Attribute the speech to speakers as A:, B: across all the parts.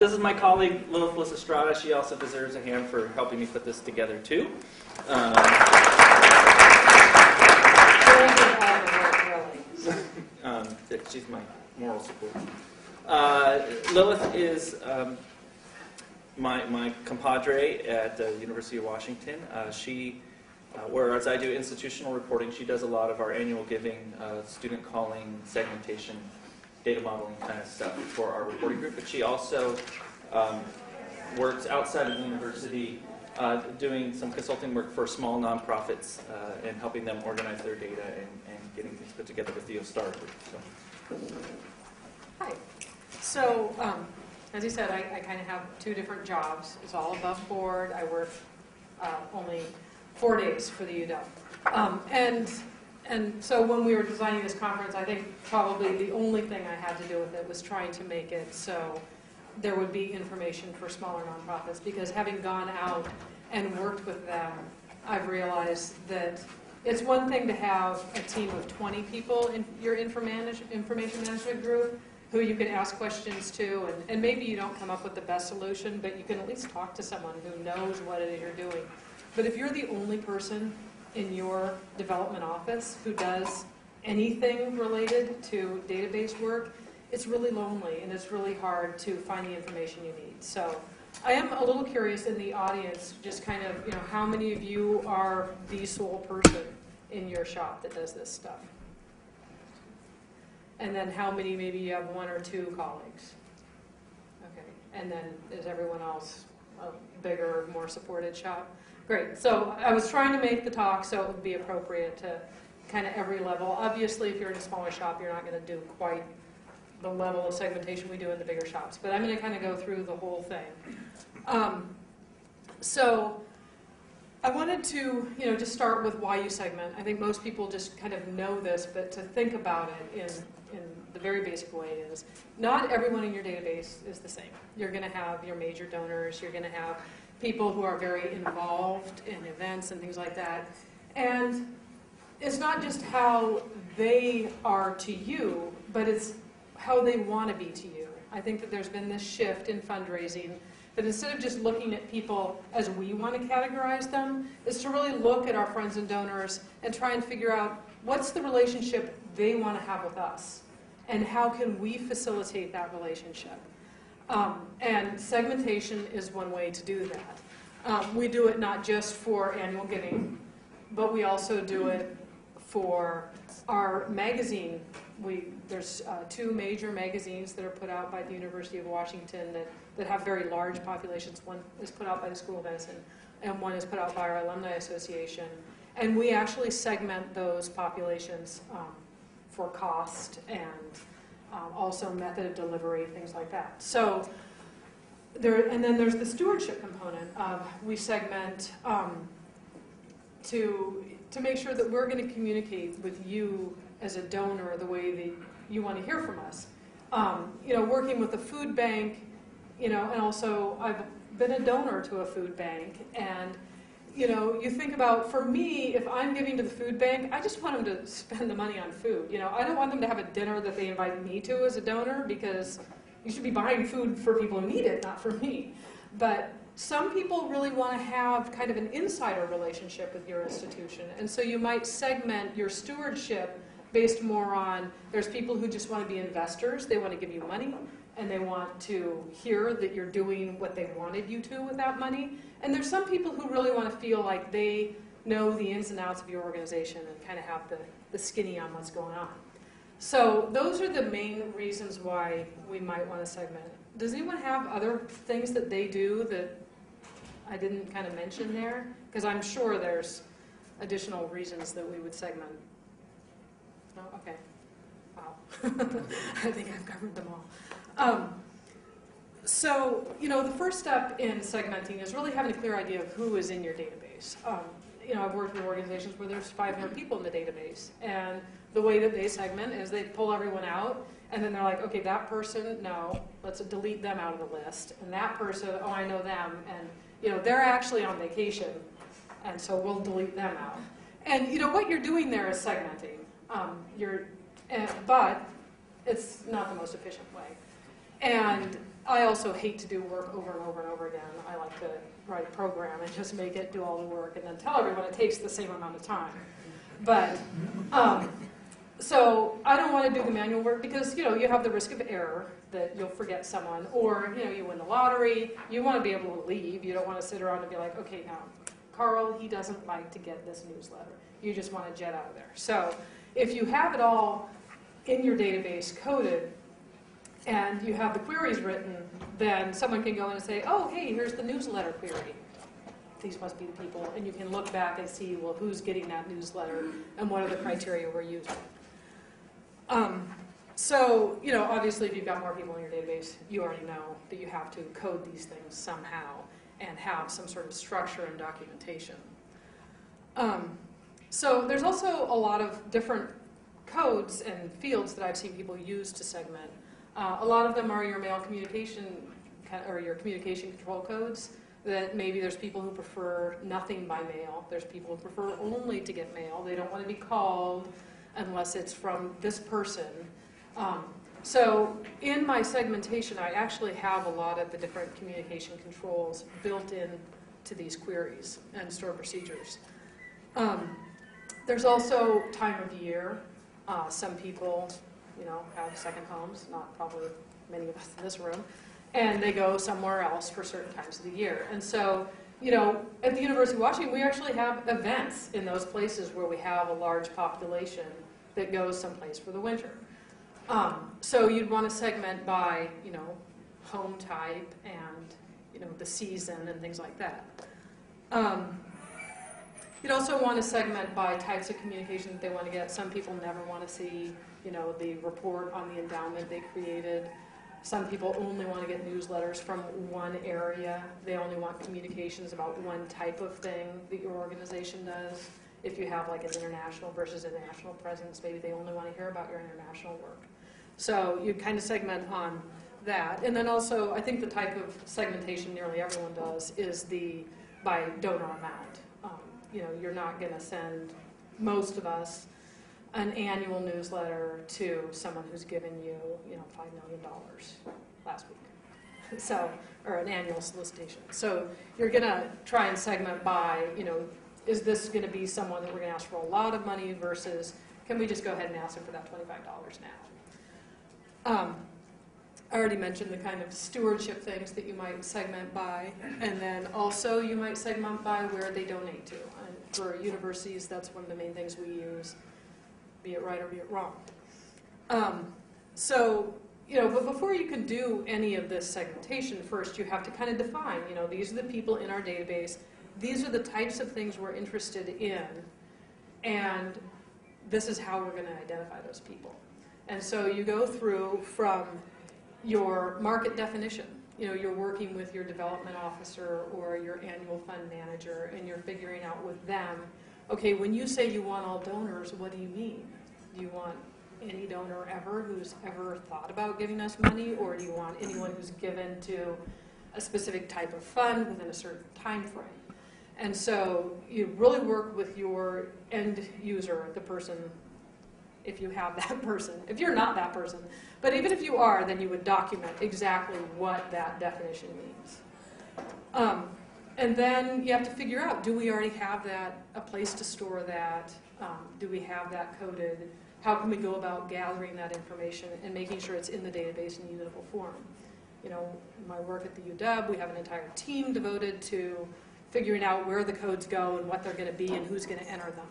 A: This is my colleague, Lilith Lysistrata. She also deserves a hand for helping me put this together, too. She's my moral support. Lilith is my compadre at the University of Washington. Whereas I do institutional reporting, she does a lot of our annual giving, student calling, segmentation, data modeling kind of stuff for our reporting group. But she also works outside of the university doing some consulting work for small nonprofits and helping them organize their data and getting things put together with the Ostara group. So.
B: Hi. So, as you said, I kind of have two different jobs. It's all above board. I work only 4 days for the UW. And so when we were designing this conference, I think probably the only thing I had to do with it was trying to make it so there would be information for smaller nonprofits, because having gone out and worked with them, I've realized that it's one thing to have a team of 20 people in your information management group who you can ask questions to, and maybe you don't come up with the best solution, but you can at least talk to someone who knows what it is you're doing. But if you're the only person in your development office who does anything related to database work, it's really lonely and it's really hard to find the information you need. So I am a little curious in the audience, just kind of, how many of you are the sole person in your shop that does this stuff? And then how many, maybe you have 1 or 2 colleagues? Okay, and then is everyone else a bigger, more supported shop? Great. So I was trying to make the talk so it would be appropriate to kind of every level. Obviously, if you're in a smaller shop, you're not going to do quite the level of segmentation we do in the bigger shops. But I'm going to kind of go through the whole thing. So I wanted to, just start with why you segment. I think most people just kind of know this, but to think about it in the very basic way is not everyone in your database is the same. You're going to have your major donors. You're going to have people who are very involved in events and things like that. And it's not just how they are to you, but it's how they want to be to you. I think that there's been this shift in fundraising that instead of just looking at people as we want to categorize them, is to really look at our friends and donors and try and figure out what's the relationship they want to have with us, and how can we facilitate that relationship. And segmentation is one way to do that. We do it not just for annual giving, but we also do it for our magazine. There's 2 major magazines that are put out by the University of Washington that have very large populations. One is put out by the School of Medicine, and one is put out by our Alumni Association. And we actually segment those populations for cost and also method of delivery, things like that. So and then there's the stewardship component of we segment to make sure that we're going to communicate with you as a donor the way that you want to hear from us. Working with a food bank, and also I've been a donor to a food bank, and you think about, for me, if I'm giving to the food bank, I just want them to spend the money on food. I don't want them to have a dinner that they invite me to as a donor, because you should be buying food for people who need it, not for me. But some people really want to have kind of an insider relationship with your institution, and so you might segment your stewardship based more on, there's people who just want to be investors, they want to give you money, and they want to hear that you're doing what they wanted you to with that money. And there's some people who really want to feel like they know the ins and outs of your organization and kind of have the skinny on what's going on. So those are the main reasons why we might want to segment. Does anyone have other things that they do that I didn't kind of mention there? Because I'm sure there's additional reasons that we would segment. No? Okay. Wow. I think I've covered them all. So, the first step in segmenting is really having a clear idea of who is in your database. I've worked with organizations where there's 500 people in the database, and the way that they segment is they pull everyone out, and then they're like, okay, that person, no, let's delete them out of the list, and that person, oh, I know them, and they're actually on vacation, and so we'll delete them out. And what you're doing there is segmenting. But it's not the most efficient way. And I also hate to do work over and over and over again. I like to write a program and just make it do all the work and then tell everyone it takes the same amount of time. But, so I don't want to do the manual work because, you have the risk of error that you'll forget someone, or, you win the lottery. You want to be able to leave. You don't want to sit around and be like, okay, now, Carl, he doesn't like to get this newsletter. You just want to jet out of there. So if you have it all in your database coded, and you have the queries written, then someone can go in and say, oh, hey, here's the newsletter query. These must be the people. And you can look back and see, well, who's getting that newsletter and what are the criteria we're using. So, obviously, if you've got more people in your database, you already know that you have to code these things somehow and have some sort of structure and documentation. So there's also a lot of different codes and fields that I've seen people use to segment. A lot of them are your mail communication or your communication control codes, that maybe there's people who prefer nothing by mail. There's people who prefer only to get mail. They don't want to be called unless it's from this person. So in my segmentation, I actually have a lot of the different communication controls built in to these queries and stored procedures. There's also time of year. Some people have second homes, not probably many of us in this room, and they go somewhere else for certain times of the year. And so, at the University of Washington, we actually have events in those places where we have a large population that goes someplace for the winter. So you'd want to segment by, home type and, the season and things like that. You'd also want to segment by types of communication that they want to get. Some people never want to see, the report on the endowment they created. Some people only want to get newsletters from one area. They only want communications about one type of thing that your organization does. If you have like an international versus a national presence, maybe they only want to hear about your international work. So you kind of segment on that. And then also, I think the type of segmentation nearly everyone does is by donor amount. You're not going to send, most of us, an annual newsletter to someone who's given you, $5 million last week. So, or an annual solicitation. So you're going to try and segment by, is this going to be someone that we're going to ask for a lot of money versus can we just go ahead and ask them for that $25 now? I already mentioned the kind of stewardship things that you might segment by, and then also you might segment by where they donate to. And for universities, that's one of the main things we use, be it right or be it wrong. But before you can do any of this segmentation, first you have to kind of define, these are the people in our database, these are the types of things we're interested in, and this is how we're going to identify those people. And so you go through from your market definition. You're working with your development officer or your annual fund manager, and you're figuring out with them, okay, when you say you want all donors, what do you mean? Do you want any donor ever who's ever thought about giving us money, or do you want anyone who's given to a specific type of fund within a certain time frame? And so you really work with your end user, the person, if you have that person. If you're not that person, but even if you are, then you would document exactly what that definition means. And then you have to figure out, do we already have that, a place to store that? Do we have that coded? How can we go about gathering that information and making sure it's in the database in usable form? In my work at the UW, we have an entire team devoted to figuring out where the codes go and what they're going to be and who's going to enter them.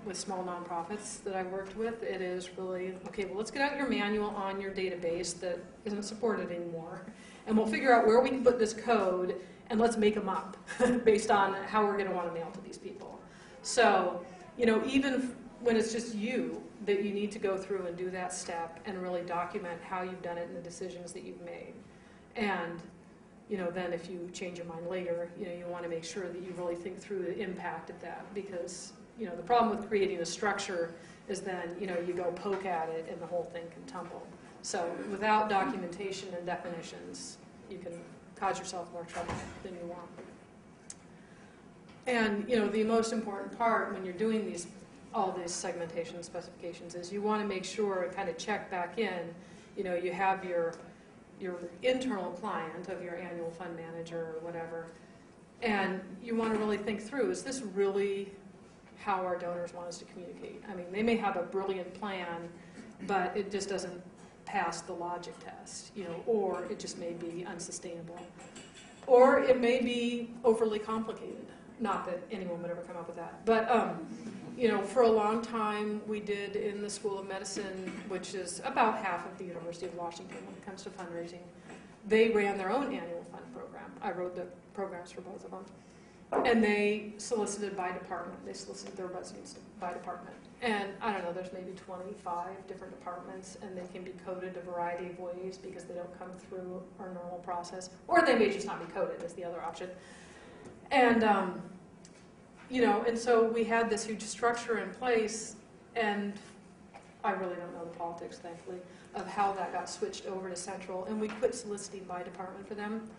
B: With small nonprofits that I've worked with, it is really, okay, well, let's get out your manual on your database that isn't supported anymore, and we'll figure out where we can put this code, and let's make them up based on how we're going to want to mail to these people. So, even when it's just you, that you need to go through and do that step and really document how you've done it and the decisions that you've made. And, then if you change your mind later, you want to make sure that you really think through the impact of that, because the problem with creating a structure is then, you go poke at it and the whole thing can tumble. So without documentation and definitions, you can cause yourself more trouble than you want. And, the most important part when you're doing all these segmentation specifications is you want to make sure and kind of check back in, you have your your internal client of your annual fund manager or whatever, and you want to really think through, is this really how our donors want us to communicate? I mean, they may have a brilliant plan, but it just doesn't pass the logic test, you know, or it just may be unsustainable. Or it may be overly complicated. Not that anyone would ever come up with that. But, you know, for a long time, we did in the School of Medicine, which is about half of the University of Washington when it comes to fundraising, they ran their own annual fund program. I wrote the programs for both of them. And they solicited by department. They solicited their residents by department. And I don't know, there's maybe 25 different departments, and they can be coded a variety of ways because they don't come through our normal process. Or they may just not be coded, is the other option. And, you know, and so we had this huge structure in place, and I really don't know the politics, thankfully, of how that got switched over to central, and we quit soliciting by department for them,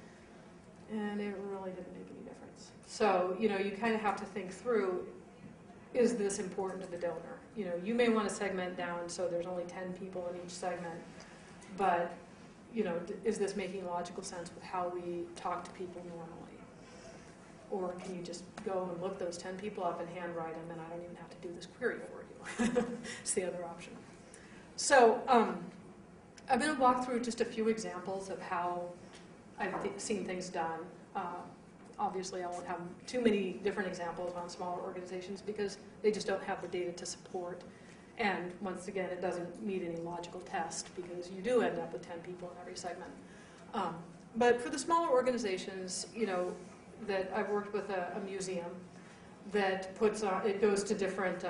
B: and it really didn't make any difference. So, you know, you kind of have to think through, is this important to the donor? You know, you may want to segment down so there's only 10 people in each segment, but, you know, is this making logical sense with how we talk to people normally? Or can you just go and look those 10 people up and handwrite them, and I don't even have to do this query for you? It's the other option. So I'm going to walk through just a few examples of how I've seen things done. Obviously, I won't have too many different examples on smaller organizations because they just don't have the data to support. And once again, it doesn't meet any logical test because you do end up with 10 people in every segment. But for the smaller organizations, you know, that I've worked with a museum that puts on, it goes to different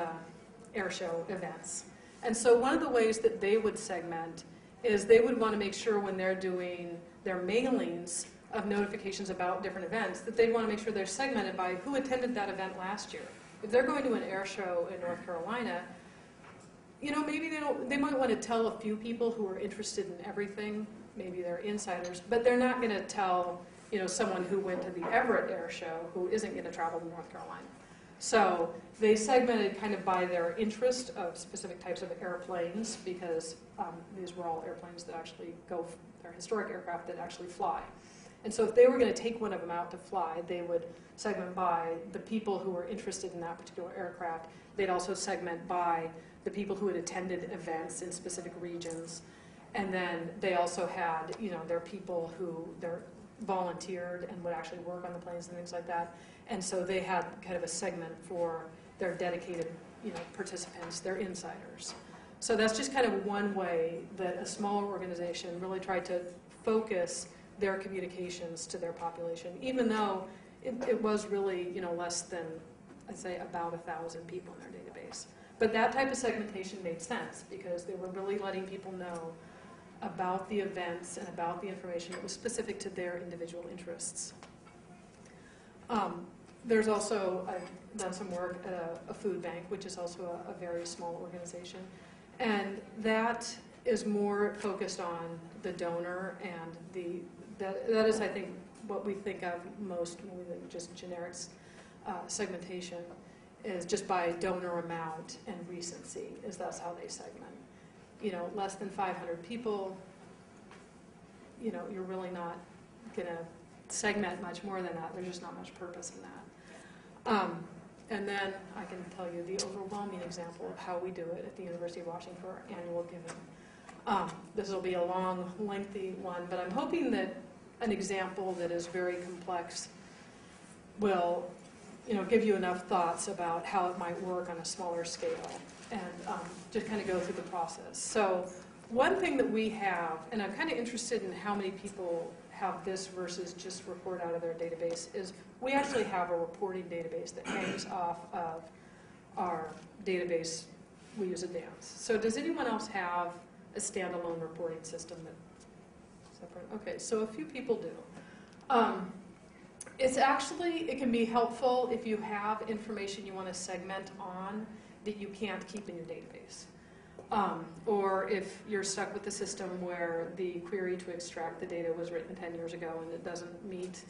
B: air show events. And so one of the ways that they would segment is they would want to make sure when they're doing their mailings of notifications about different events that they'd want to make sure they're segmented by who attended that event last year. If they're going to an air show in North Carolina, you know, maybe they might want to tell a few people who are interested in everything, maybe they're insiders, but they're not going to tell, you know, someone who went to the Everett Air Show who isn't going to travel to North Carolina. So they segmented kind of by their interest of specific types of airplanes because these were all airplanes that actually go, they're historic aircraft that actually fly. And so if they were going to take one of them out to fly, they would segment by the people who were interested in that particular aircraft. They'd also segment by the people who had attended events in specific regions. And then they also had, you know, their people who they're volunteered and would actually work on the planes and things like that. And so they had kind of a segment for their dedicated, you know, participants, their insiders. So that's just kind of one way that a smaller organization really tried to focus their communications to their population, even though it was really, you know, less than, I'd say, about 1,000 people in their database. But that type of segmentation made sense because they were really letting people know about the events and about the information that was specific to their individual interests. There's also, I've done some work at a food bank, which is also a very small organization. And that is more focused on the donor and that is, I think, what we think of most when we think just generic segmentation is just by donor amount and recency, is that's how they segment. You know, less than 500 people, you know, you're really not going to segment much more than that. There's just not much purpose in that. And then I can tell you the overwhelming example of how we do it at the University of Washington for our annual giving. This will be a long, lengthy one, but I'm hoping that an example that is very complex will, you know, give you enough thoughts about how it might work on a smaller scale and just kind of go through the process. So one thing that we have, and I'm kind of interested in how many people have this versus just report out of their database, is we actually have a reporting database that hangs off of our database we use at DANCE. So does anyone else have a standalone reporting system that's separate? Okay, so a few people do. It's actually, it can be helpful if you have information you want to segment on that you can't keep in your database. Or if you're stuck with the system where the query to extract the data was written 10 years ago and it doesn't meet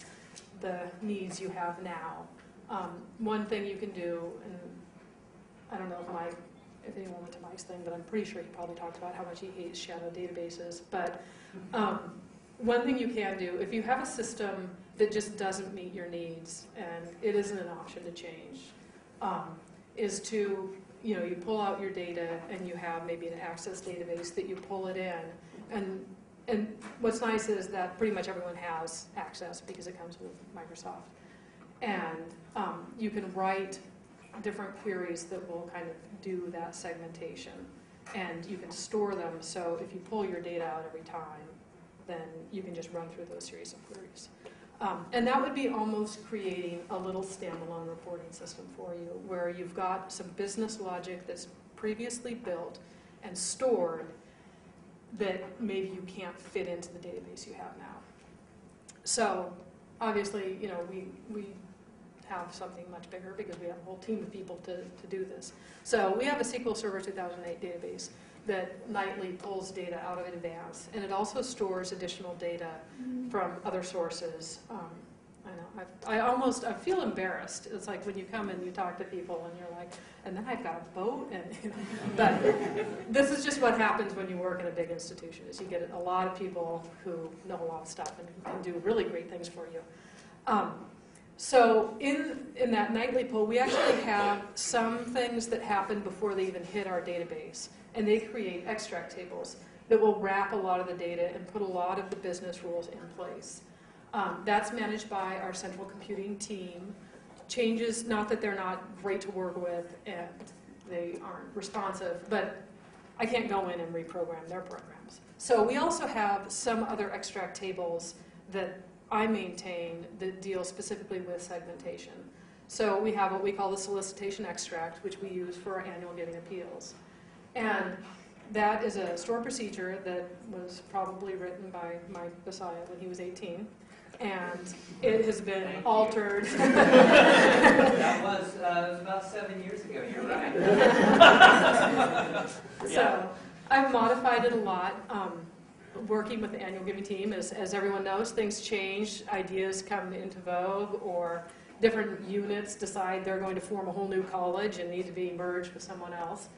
B: the needs you have now. One thing you can do, and I don't know if anyone went to Mike's thing, but I'm pretty sure he probably talked about how much he hates shadow databases, but one thing you can do, if you have a system that just doesn't meet your needs, and it isn't an option to change, is to, you pull out your data and you have maybe an access database that you pull it in. And what's nice is that pretty much everyone has access because it comes with Microsoft. And you can write different queries that will kind of do that segmentation. And you can store them, so if you pull your data out every time, then you can just run through those series of queries. And that would be almost creating a little standalone reporting system for you, where you've got some business logic that's previously built and stored that maybe you can't fit into the database you have now. So obviously, we have something much bigger because we have a whole team of people to do this. So we have a SQL Server 2008 database that nightly pulls data out of Advance, and it also stores additional data from other sources. I know, I feel embarrassed. It's like when you come and you talk to people and you're like, and then I've got a boat, and but this is just what happens when you work in a big institution, is you get a lot of people who know a lot of stuff and can do really great things for you. So in that nightly pull, we actually have some things that happen before they even hit our database, and they create extract tables that will wrap a lot of the data and put a lot of the business rules in place. That's managed by our central computing team. Changes, not that they're not great to work with and they aren't responsive, but I can't go in and reprogram their programs. So we also have some other extract tables that I maintain that deal specifically with segmentation. So we have what we call the solicitation extract, which we use for our annual giving appeals. And that is a stored procedure that was probably written by Mike Messiah when he was 18. And it has been altered.
C: That was about 7 years ago, you're right.
B: So I've modified it a lot. Working with the annual giving team, as everyone knows, things change, ideas come into vogue, or different units decide they're going to form a whole new college and need to be merged with someone else.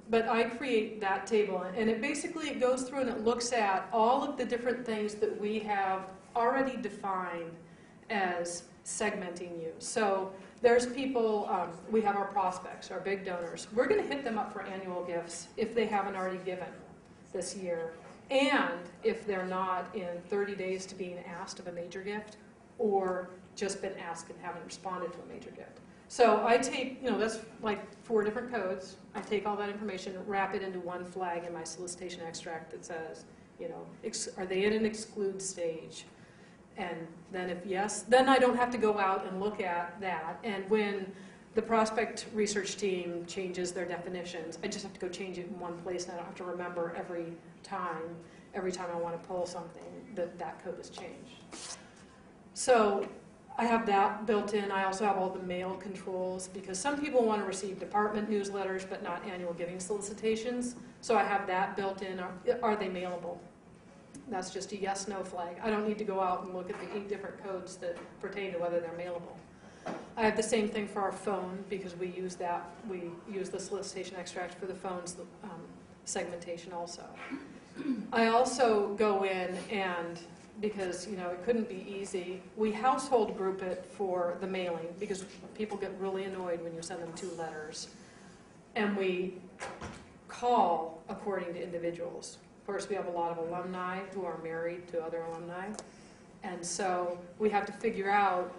B: But I create that table, and it basically goes through and it looks at all of the different things that we have already defined as segmenting you. So there's people, we have our prospects, our big donors. We're going to hit them up for annual gifts if they haven't already given this year, and if they're not in 30 days to being asked of a major gift, or just been asked and haven't responded to a major gift. So I take, that's like 4 different codes. I take all that information, wrap it into one flag in my solicitation extract that says, are they in an exclude stage? And then if yes, then I don't have to go out and look at that. And when the prospect research team changes their definitions, I just have to go change it in one place, and I don't have to remember every time I want to pull something that code has changed. So I have that built in. I also have all the mail controls, because some people want to receive department newsletters but not annual giving solicitations. So I have that built in. Are they mailable? That's just a yes/no flag. I don't need to go out and look at the 8 different codes that pertain to whether they're mailable. I have the same thing for our phone, because we use that. We use the solicitation extract for the phone's segmentation also. I also go in and, because it couldn't be easy, we household group it for the mailing, because people get really annoyed when you send them 2 letters. And we call according to individuals. Of course, we have a lot of alumni who are married to other alumni. And so we have to figure out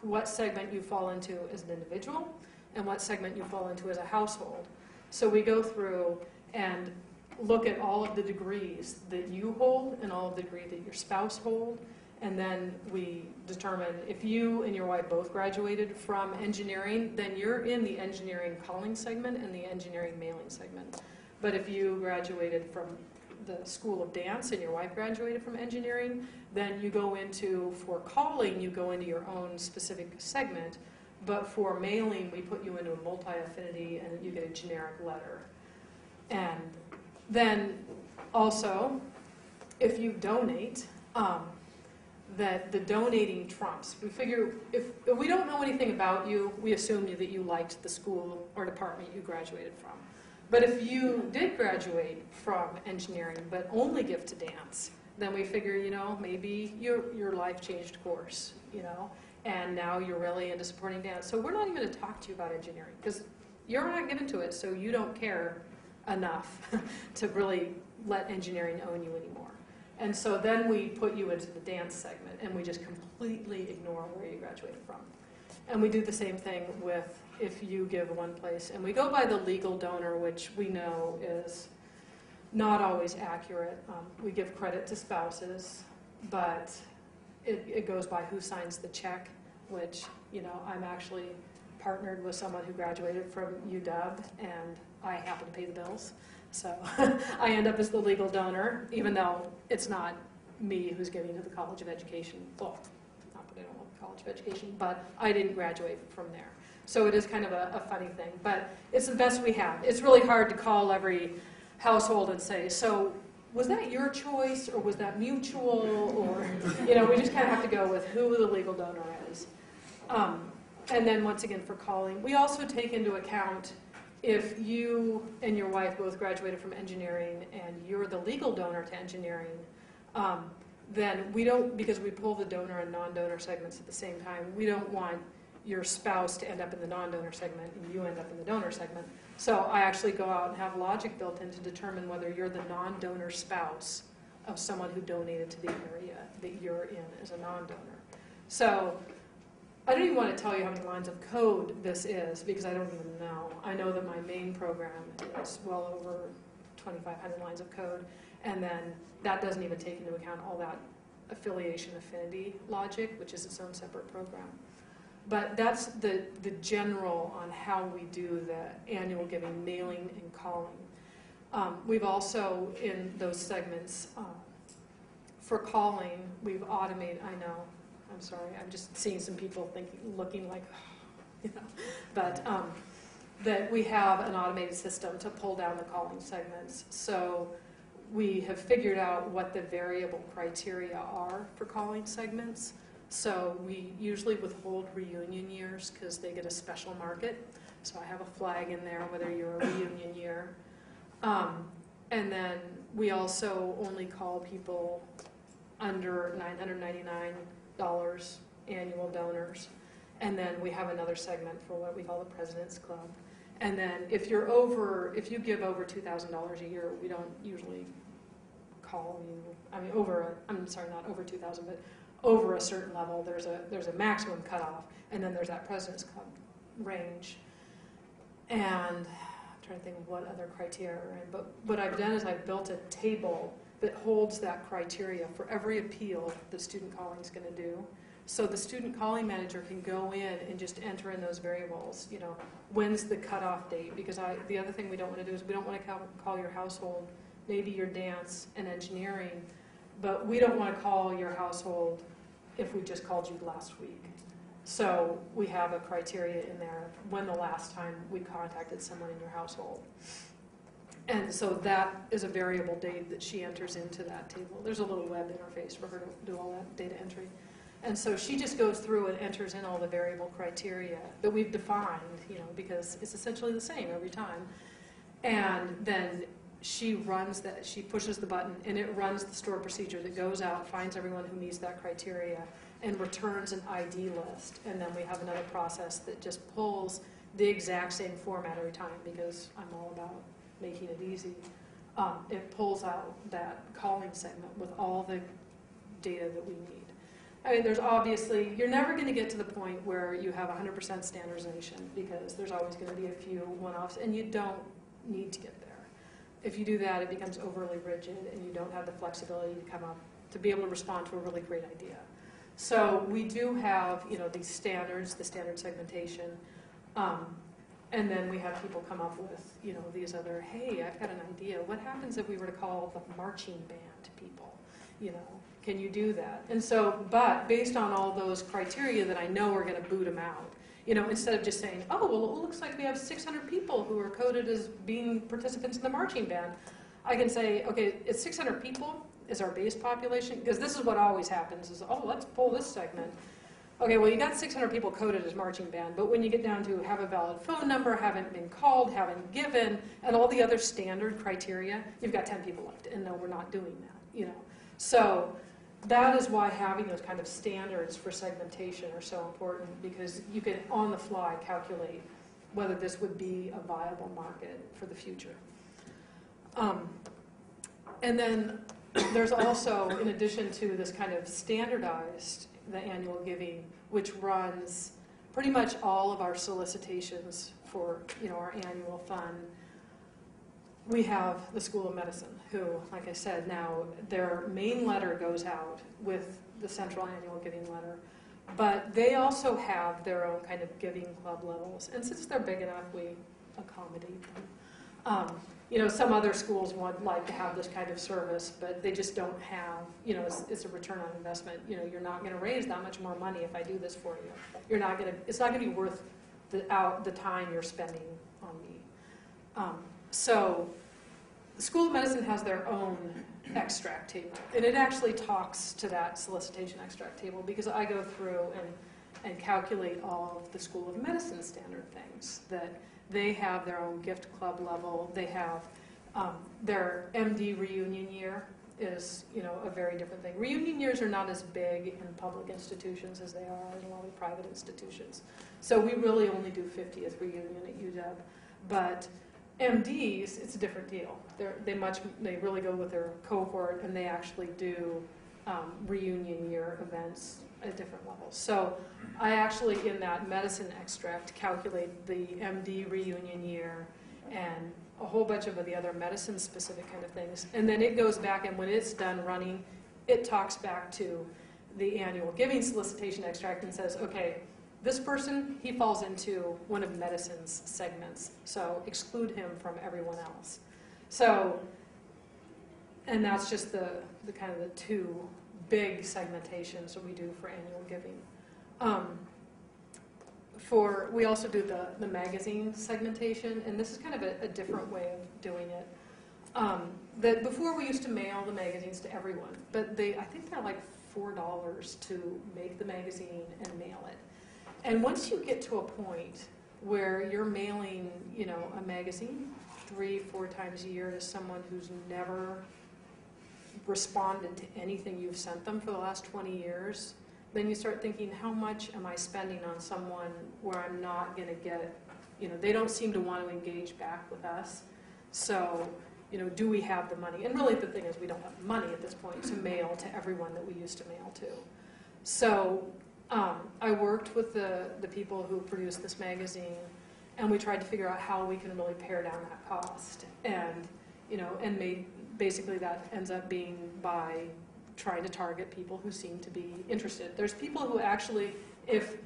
B: what segment you fall into as an individual and what segment you fall into as a household. So we go through and look at all of the degrees that you hold and all of the degree that your spouse hold, and then we determine if you and your wife both graduated from engineering, then you're in the engineering calling segment and the engineering mailing segment. But if you graduated from the School of Dance and your wife graduated from engineering, then you go into, for calling, you go into your own specific segment, but for mailing, we put you into a multi-affinity and you get a generic letter. And then also, if you donate, that the donating trumps. We figure if we don't know anything about you, we assume that you liked the school or department you graduated from. But if you did graduate from engineering but only give to dance, then we figure, you know, maybe your life changed course, you know, and now you're really into supporting dance. So we're not even going to talk to you about engineering because you're not given to it, so you don't care enough to really let engineering own you anymore. And so then we put you into the dance segment, and we just completely ignore where you graduated from. And we do the same thing with if you give one place. And we go by the legal donor, which we know is not always accurate. We give credit to spouses, but it goes by who signs the check, which, you know, I'm actually partnered with someone who graduated from UW, and I happen to pay the bills. So I end up as the legal donor, even though it's not me who's giving to the College of Education. Well, not that I don't want the College of Education, but I didn't graduate from there. So it is kind of a funny thing, but it's the best we have. It's really hard to call every household and say, so was that your choice or was that mutual? Or, you know, we just kind of have to go with who the legal donor is. And then once again for calling, we also take into account if you and your wife both graduated from engineering and you're the legal donor to engineering, then we don't, because we pull the donor and non-donor segments at the same time, we don't want your spouse to end up in the non-donor segment and you end up in the donor segment. So I actually go out and have logic built in to determine whether you're the non-donor spouse of someone who donated to the area that you're in as a non-donor. So I don't even want to tell you how many lines of code this is because I don't even know. I know that my main program is well over 2,500 lines of code, and then that doesn't even take into account all that affiliation affinity logic, which is its own separate program. But that's the general on how we do the annual giving, mailing, and calling. We've also, in those segments, for calling, we've automated, I know, I'm sorry, I'm just seeing some people looking like, you know, but that we have an automated system to pull down the calling segments. So we have figured out what the variable criteria are for calling segments. So we usually withhold reunion years because they get a special market. So I have a flag in there whether you're a reunion year. And then we also only call people under $999 annual donors. And then we have another segment for what we call the President's Club. And then if you give over $2,000 a year, we don't usually call you, I mean, I'm sorry, not over 2,000, but over a certain level, there's a maximum cutoff, and then there's that President's Club range. And I'm trying to think of what other criteria are in, but what I've done is I've built a table that holds that criteria for every appeal the student calling is going to do. So the student calling manager can go in and just enter in those variables, you know, when's the cutoff date, because the other thing we don't want to do is we don't want to call your household, maybe your dance and engineering, but we don't want to call your household if we just called you last week. So we have a criteria in there when the last time we contacted someone in your household. And so that is a variable date that she enters into that table. There's a little web interface for her to do all that data entry. And so she just goes through and enters in all the variable criteria that we've defined, you know, because it's essentially the same every time. And then she runs that, she pushes the button, and it runs the stored procedure that goes out, finds everyone who meets that criteria, and returns an ID list. And then we have another process that just pulls the exact same format every time, because I'm all about making it easy. It pulls out that calling segment with all the data that we need. I mean, there's obviously, you're never going to get to the point where you have 100% standardization, because there's always going to be a few one-offs, and you don't need to get there. If you do that, it becomes overly rigid, and you don't have the flexibility to come up, to be able to respond to a really great idea. So we do have, you know, these standards, the standard segmentation, and then we have people come up with, you know, these other, hey, I've got an idea. What happens if we were to call the marching band people? You know, can you do that? And so, but based on all those criteria that I know are going to boot them out, you know, instead of just saying, oh, well, it looks like we have 600 people who are coded as being participants in the marching band, I can say, okay, it's 600 people is our base population, because this is what always happens is, oh, let's pull this segment. Okay, well, you got 600 people coded as marching band, but when you get down to have a valid phone number, haven't been called, haven't given, and all the other standard criteria, you've got 10 people left, and no, we're not doing that, you know. So that is why having those kind of standards for segmentation are so important, because you can on the fly calculate whether this would be a viable market for the future. And then there's also, in addition to this kind of standardized, the annual giving, which runs pretty much all of our solicitations for our annual fund, we have the School of Medicine, who, like I said, now their main letter goes out with the central annual giving letter, but they also have their own kind of giving club levels, and since they're big enough, we accommodate them. Some other schools would like to have this kind of service, but they just don't have, it's a return on investment. You're not going to raise that much more money if I do this for you. It's not going to be worth the time you're spending on me. So the School of Medicine has their own extract table, and it actually talks to that solicitation extract table, because I go through and calculate all of the School of Medicine standard things. That they have their own gift club level. They have their MD reunion year is a very different thing. Reunion years are not as big in public institutions as they are in a lot of private institutions. So we really only do 50th reunion at UW, but MDs, it's a different deal. They really go with their cohort, and they actually do reunion year events at different levels. So I actually, in that medicine extract, calculate the MD reunion year and a whole bunch of the other medicine-specific kind of things. And then it goes back, and when it's done running, it talks back to the annual giving solicitation extract and says, okay, this person, he falls into one of medicine's segments, so exclude him from everyone else. So, and that's just the kind of the two big segmentations that we do for annual giving. We also do the magazine segmentation, and this is kind of a different way of doing it. Before we used to mail the magazines to everyone, but I think they're like $4 to make the magazine and mail it. And once you get to a point where you're mailing, a magazine 3-4 times a year to someone who's never responded to anything you've sent them for the last 20 years, then you start thinking, how much am I spending on someone where I'm not going to get, they don't seem to want to engage back with us. So, do we have the money? And really the thing is, we don't have money at this point to mail to everyone that we used to mail to. So I worked with the people who produced this magazine, and we tried to figure out how we can really pare down that cost. And, basically that ends up being by trying to target people who seem to be interested. There's people who actually, if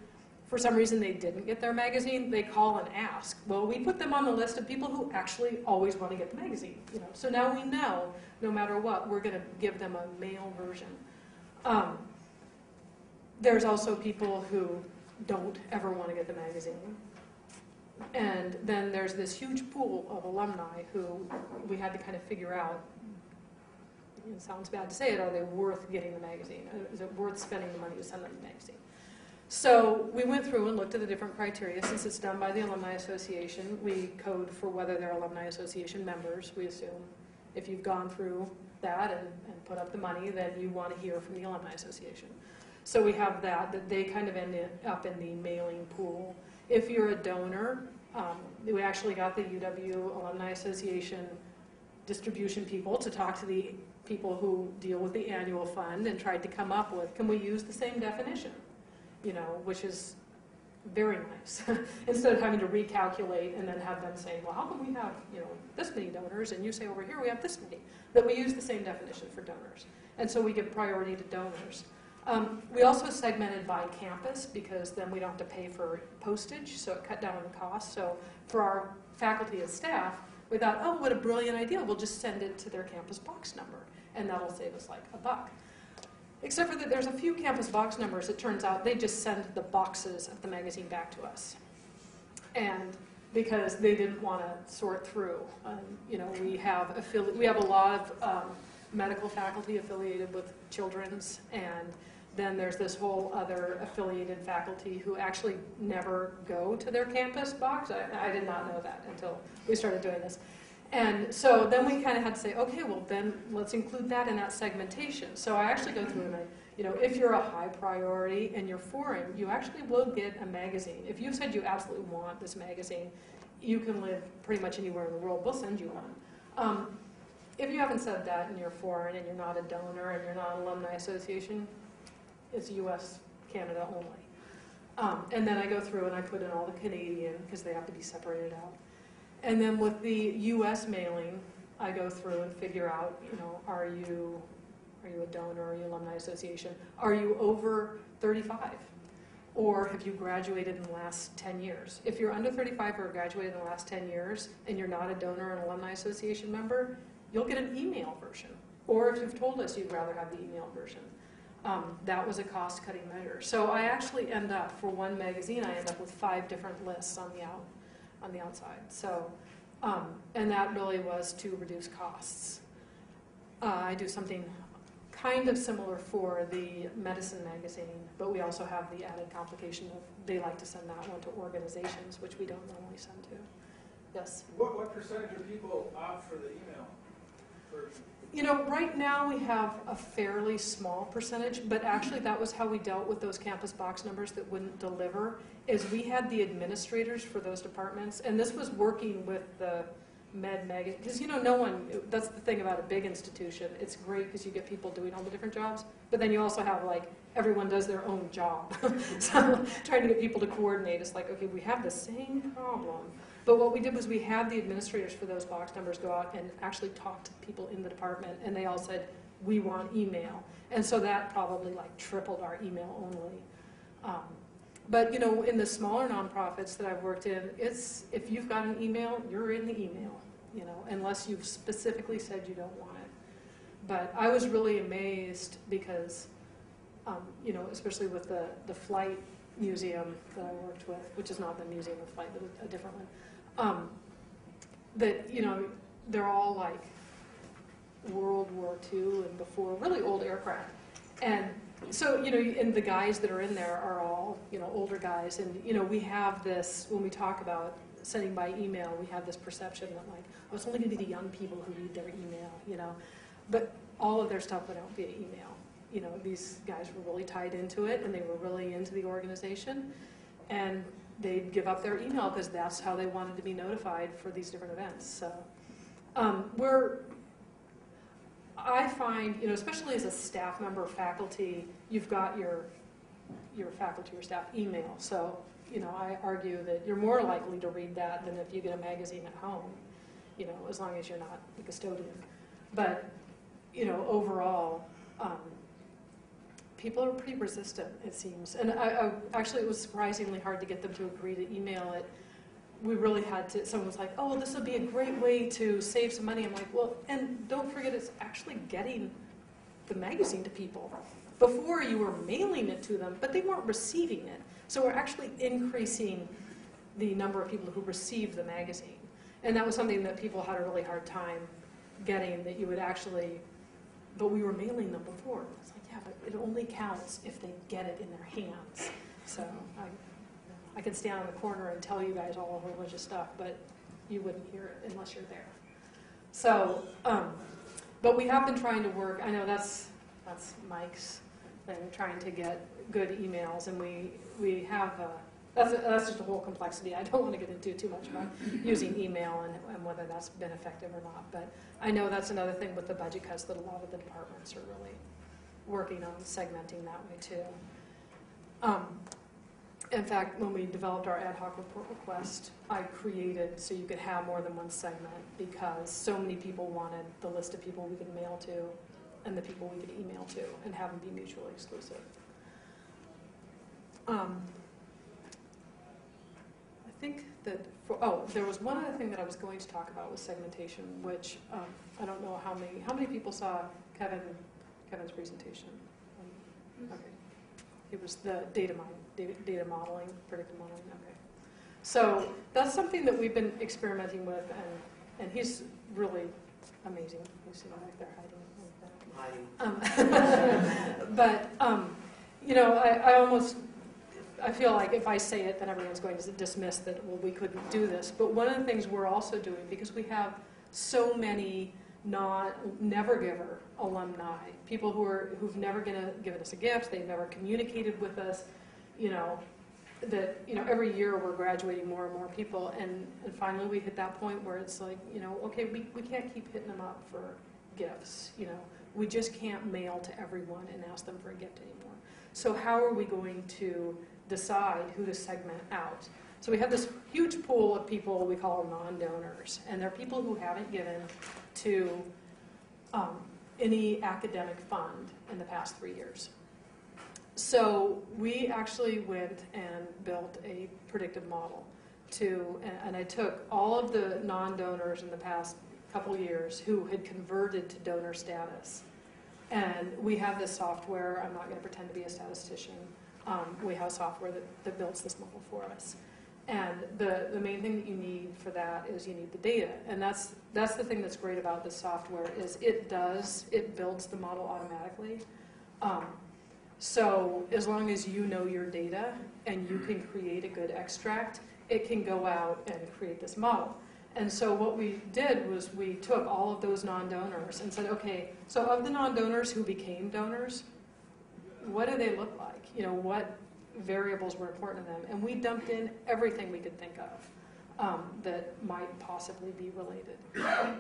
B: for some reason they didn't get their magazine, they call and ask. Well, we put them on the list of people who actually always want to get the magazine. So now we know, no matter what, we're going to give them a mail version. There's also people who don't ever want to get the magazine. And then there's this huge pool of alumni who we had to kind of figure out, it sounds bad to say it, are they worth getting the magazine? Is it worth spending the money to send them the magazine? So we went through and looked at the different criteria. Since it's done by the Alumni Association, we code for whether they're Alumni Association members. We assume if you've gone through that and put up the money, then you want to hear from the Alumni Association. So we have that they kind of end up in the mailing pool. If you're a donor, we actually got the UW Alumni Association distribution people to talk to the people who deal with the annual fund and tried to come up with, can we use the same definition? Which is very nice. Instead of having to recalculate and then have them say, well, how come we have, this many donors, and you say over here we have this many, that we use the same definition for donors. And so we give priority to donors. We also segmented by campus, because then we don't have to pay for postage, so it cut down on the cost. So for our faculty and staff, we thought, oh, what a brilliant idea. We'll just send it to their campus box number, and that'll save us like $1. Except for that there's a few campus box numbers, it turns out they just send the boxes of the magazine back to us. And because they didn't want to sort through. We have a lot of medical faculty affiliated with children's, and then there's this whole other affiliated faculty who actually never go to their campus box. I did not know that until we started doing this. And so then we kind of had to say, okay, well then let's include that in that segmentation. So I actually go through and if you're a high priority and you're foreign, you actually will get a magazine. If you said you absolutely want this magazine, you can live pretty much anywhere in the world, we'll send you one. If you haven't said that and you're foreign and you're not a donor and you're not an alumni association, it's US, Canada only. And then I go through and I put in all the Canadian because they have to be separated out. And then with the US mailing, I go through and figure out, are you a donor, are you an alumni association? Are you over 35? Or have you graduated in the last 10 years? If you're under 35 or graduated in the last 10 years and you're not a donor or an alumni association member, you'll get an email version. Or if you've told us you'd rather have the email version. That was a cost-cutting measure. So I actually end up, for one magazine, I end up with 5 different lists on the outside. So, and that really was to reduce costs. I do something kind of similar for the medicine magazine, but we also have the added complication of they like to send that one to organizations, which we don't normally send to. Yes?
D: What percentage of people opt for the email version?
B: Right now we have a fairly small percentage, but actually that was how we dealt with those campus box numbers that wouldn't deliver, is we had the administrators for those departments, and this was working with the med magazine, because no one, that's the thing about a big institution, it's great because you get people doing all the different jobs, but then you also have everyone does their own job. So trying to get people to coordinate, it's like, okay, we have the same problem. But what we did was we had the administrators for those box numbers go out and actually talk to people in the department, and they all said, we want email. And so that probably tripled our email only. But in the smaller nonprofits that I've worked in, it's if you've got an email, you're in the email, unless you've specifically said you don't want it. But I was really amazed because, especially with the flight museum that I worked with, which is not the Museum of Flight, but a different one, that, they're all World War II and before, really old aircraft. And so, and the guys that are in there are all, older guys. And, we have this, when we talk about sending by email, we have this perception that oh, it's only going to be the young people who read their email, But all of their stuff went out via email. These guys were really tied into it, and they were really into the organization. And they'd give up their email because that's how they wanted to be notified for these different events. So I find, especially as a staff member, faculty, you've got your faculty or staff email. So, I argue that you're more likely to read that than if you get a magazine at home, as long as you're not the custodian. But, overall, people are pretty resistant, it seems. And actually, it was surprisingly hard to get them to agree to email it. We really had to, someone was like, oh, this would be a great way to save some money. I'm like, well, and don't forget, it's actually getting the magazine to people. Before, you were mailing it to them, but they weren't receiving it. So we're actually increasing the number of people who receive the magazine. And that was something that people had a really hard time getting, that you would actually, but we were mailing them before. It's like, yeah, but it only counts if they get it in their hands. So I could stand on the corner and tell you guys all a whole bunch of stuff, but you wouldn't hear it unless you're there. So, but we have been trying to work, I know that's Mike's thing, trying to get good emails, and we have, that's just a whole complexity. I don't want to get into too much about using email and whether that's been effective or not, but I know that's another thing with the budget cuts that a lot of the departments are really working on segmenting that way too. In fact, when we developed our ad hoc report request, I created so you could have more than one segment because so many people wanted the list of people we could mail to and the people we could email to and have them be mutually exclusive. I think that, there was one other thing that I was going to talk about with segmentation, which I don't know how many people saw Kevin's presentation. Okay. It was the data modeling, predictive modeling. Okay. So that's something that we've been experimenting with, and he's really amazing. You see him right there hiding. But I feel like if I say it, then everyone's going to dismiss that, well, we couldn't do this. But one of the things we're also doing, because we have so many never giver alumni, people who've never given us a gift, they've never communicated with us, that every year we're graduating more and more people, and finally we hit that point where it's like, okay, we can't keep hitting them up for gifts, we just can't mail to everyone and ask them for a gift anymore. So how are we going to decide who to segment out? So we have this huge pool of people we call non-donors, and they're people who haven't given to any academic fund in the past 3 years. So we actually went and built a predictive model and I took all of the non-donors in the past couple years who had converted to donor status. And we have this software. I'm not going to pretend to be a statistician. We have software that builds this model for us. And the main thing that you need for that is you need the data. And that's the thing that's great about this software is it builds the model automatically. So as long as you know your data and you can create a good extract, it can go out and create this model. And so what we did was we took all of those non-donors and said, okay, so of the non-donors who became donors, what do they look like? What variables were important to them? And we dumped in everything we could think of that might possibly be related.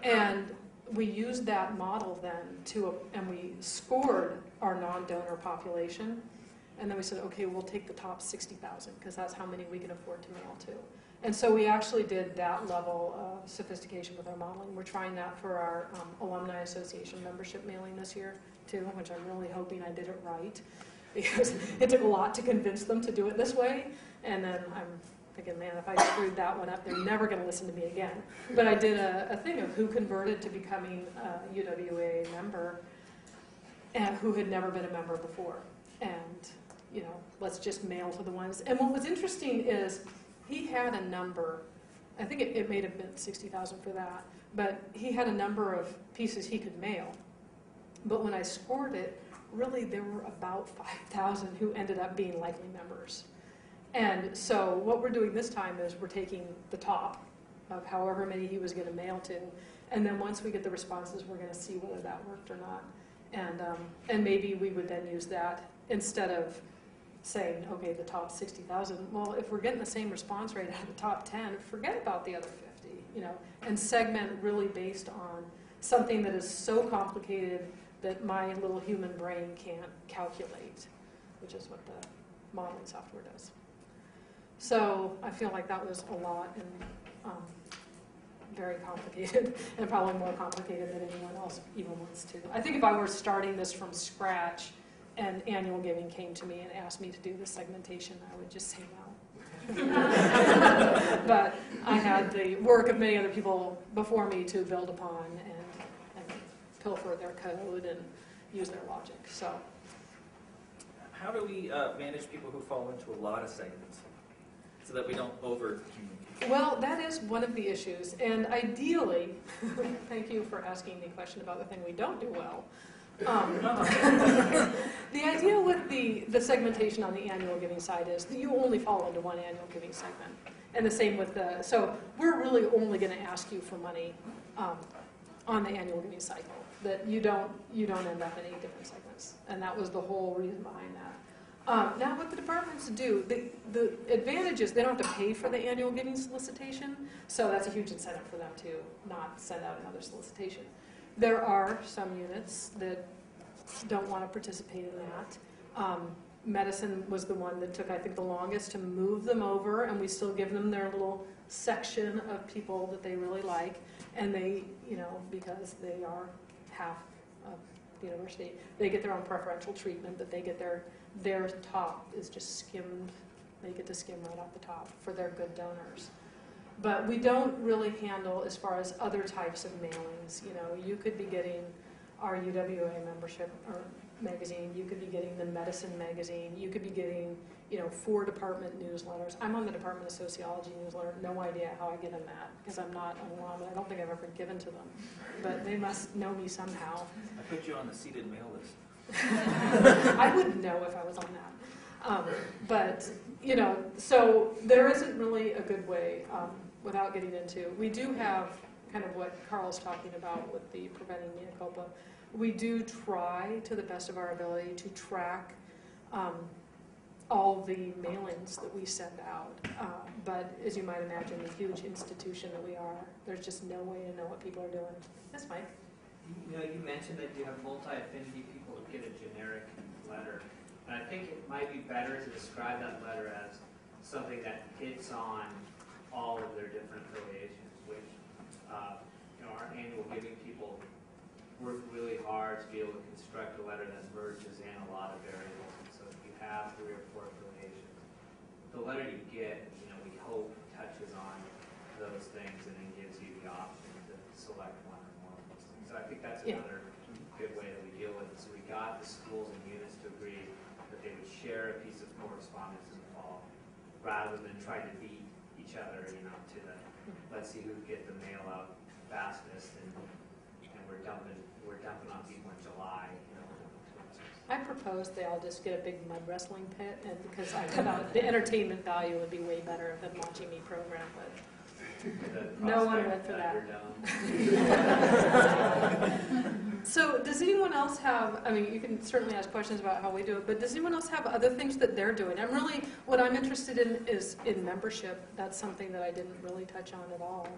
B: And we used that model then and we scored our non-donor population. And then we said, okay, we'll take the top 60,000 because that's how many we can afford to mail to. And so we actually did that level of sophistication with our modeling. We're trying that for our Alumni Association membership mailing this year too, which I'm really hoping I did it right, because it took a lot to convince them to do it this way. And then I'm thinking, man, if I screwed that one up, they're never going to listen to me again. But I did a thing of who converted to becoming a UWA member and who had never been a member before. And, let's just mail to the ones. And what was interesting is he had a number, I think it may have been 60,000 for that, but he had a number of pieces he could mail. But when I scored it, really there were about 5,000 who ended up being likely members. And so what we're doing this time is we're taking the top of however many he was going to mail to, and then once we get the responses, we're going to see whether that worked or not. And maybe we would then use that instead of saying, okay, the top 60,000. Well, if we're getting the same response rate out of the top 10, forget about the other 50, and segment really based on something that is so complicated that my little human brain can't calculate, which is what the modeling software does. So I feel like that was a lot and very complicated, and probably more complicated than anyone else even wants to. I think if I were starting this from scratch and annual giving came to me and asked me to do this segmentation, I would just say no. But I had the work of many other people before me to build upon and pilfer their code and use their logic. So,
A: How do we manage people who fall into a lot of segments so that we don't over-communicate?
B: well, that is one of the issues. And ideally, thank you for asking me a question about the thing we don't do well. The idea with the segmentation on the annual giving side is that you only fall into one annual giving segment. And the same with so we're really only going to ask you for money on the annual giving cycle, that you don't end up in 8 different segments. And that was the whole reason behind that. Now what the departments do, the advantage is they don't have to pay for the annual giving solicitation, so that's a huge incentive for them to not send out another solicitation. There are some units that don't want to participate in that. Medicine was the one that took, I think, the longest to move them over, and we still give them their little section of people that they really like, and they, because they are half of the university, they get their own preferential treatment, that they get their top is just skimmed, they get to skim right off the top for their good donors. But we don't really handle as far as other types of mailings. You could be getting our UWA membership or magazine. You could be getting the medicine magazine. You could be getting, 4 department newsletters. I'm on the Department of Sociology newsletter. No idea how I get in that because I'm not an alum, and I don't think I've ever given to them. But they must know me somehow.
A: I put you on the seated mail list.
B: I wouldn't know if I was on that. But, so there isn't really a good way, without getting into. We do have kind of what Carl's talking about with the preventing mea culpa. We do try to the best of our ability to track all the mailings that we send out. But as you might imagine, the huge institution that we are, there's just no way to know what people are doing. Yes, Mike?
C: You know, you mentioned that you have multi-affinity people who get a generic letter. And I think it might be better to describe that letter as something that hits on all of their different affiliations, which, you know, our annual giving people work really hard to be able to construct a letter that merges in a lot of variables. And so if you have 3 or 4 affiliations, the letter you get, you know, we hope touches on those things and then gives you the option to select one or more of those things. So I think that's another good way that we deal with it. So we got the schools and units to agree that they would share a piece of correspondence in the fall, rather than trying to beat each other, you know, to the let's see who can get the mail out fastest, and we're dumping on people in July, you know.
B: I propose they all just get a big mud wrestling pit, and because I thought the entertainment value would be way better than watching me program, but no one went for that. So does anyone else have, I mean, you can certainly ask questions about how we do it, but does anyone else have other things that they're doing? What I'm interested in is in membership. That's something that I didn't really touch on at all.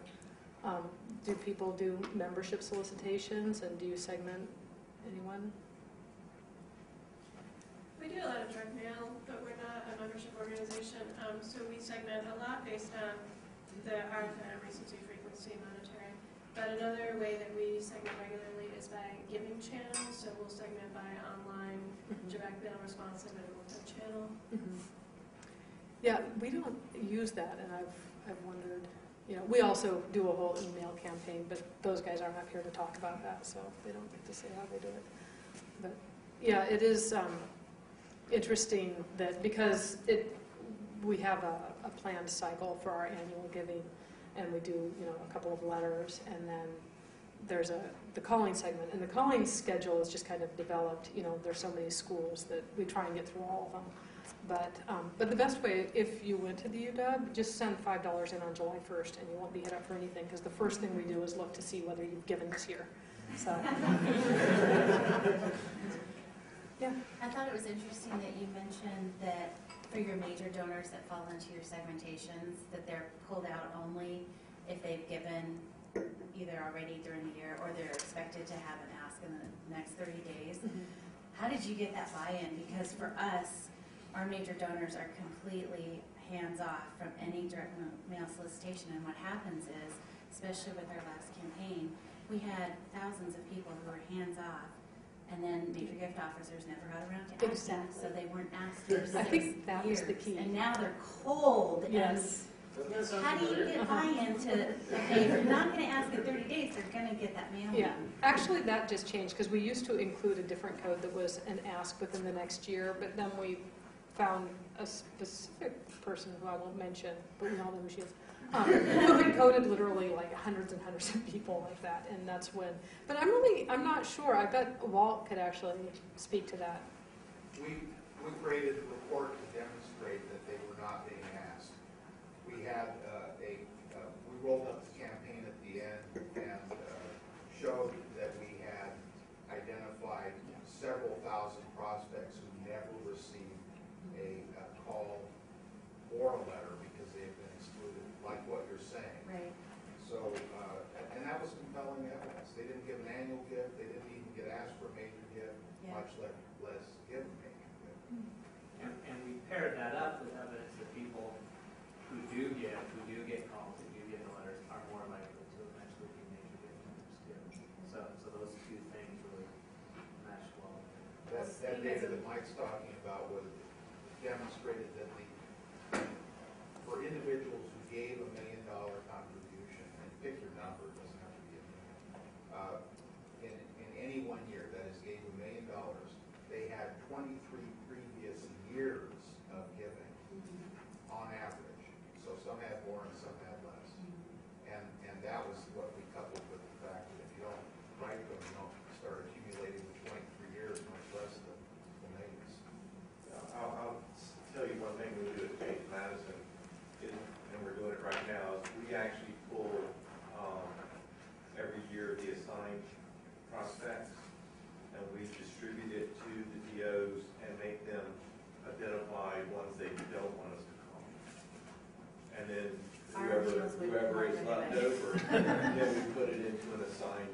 B: Do people do membership solicitations, and do you segment anyone?
E: We do a lot of direct mail, but we're not a membership organization, so we segment a lot based on the RFM, recency, frequency, monetary. But another way that we segment regularly is by giving channels, so we'll segment by online, direct mail responsive, and multi-channel.
B: Yeah, we don't use that, and I've wondered. You know, we also do a whole email campaign, but those guys aren't up here to talk about that, so they don't get to say how they do it. But yeah, it is interesting that because we have a planned cycle for our annual giving, and we do, you know, a couple of letters, and then there's the calling segment, and the calling schedule is just kind of developed. You know, there's so many schools that we try and get through all of them. But the best way, if you went to the UW, just send $5 in on July 1st, and you won't be hit up for anything, because the first thing we do is look to see whether you've given this year. So, yeah.
F: I thought it was interesting that you mentioned that for your major donors that fall into your segmentations, that they're pulled out only if they've given either already during the year or they're expected to have an ask in the next 30 days. How did you get that buy-in? Because for us, our major donors are completely hands-off from any direct mail solicitation, and what happens is, especially with our last campaign, we had thousands of people who were hands-off, and then major gift officers never got around to asking, so they weren't asked for 6 years.
B: I think that was the key.
F: And now they're cold.
B: Yes.
F: And how do you get buy-in to, okay, if you're not going to ask in 30 days, they're going to get that mail.
B: Yeah, actually that just changed, because we used to include a different code that was an ask within the next year, but then we found a specific person who I won't mention, but we all know who she is, who had coded literally like hundreds and hundreds of people like that, and that's when. But I'm not sure. I bet Walt could actually speak to that.
G: We created a report to demonstrate that they were not being asked. We had we rolled up the campaign at the end and showed that we had identified several thousand prospects who never received a call or a letter because they have been excluded, like what you're saying.
F: Right.
G: So, and that was compelling evidence. They didn't give an annual gift. They didn't even get asked for a major gift, much less give a major gift.
C: And we paired that up with evidence that people who do get calls, who do get the letters, are more likely to eventually be major gift donors too. So those two things really mesh well.
G: That data that Mike's talking about was demonstrated that for individuals who gave $1 million contribution, and pick your number, it doesn't have to be $1 million, in any 1 year, that is, gave $1 million, they had 23 previous years of giving on average. So some had more and some had less. And that was what we coupled with the fact that if you don't write them, you don't start accumulating the 23 years, much less the millions.
H: I'll tell you one thing we do at James Madison, and we're doing it right now, and then
F: Our deals we
H: whoever is
F: mark
H: left
F: anyway.
H: over, then we put it into an assigned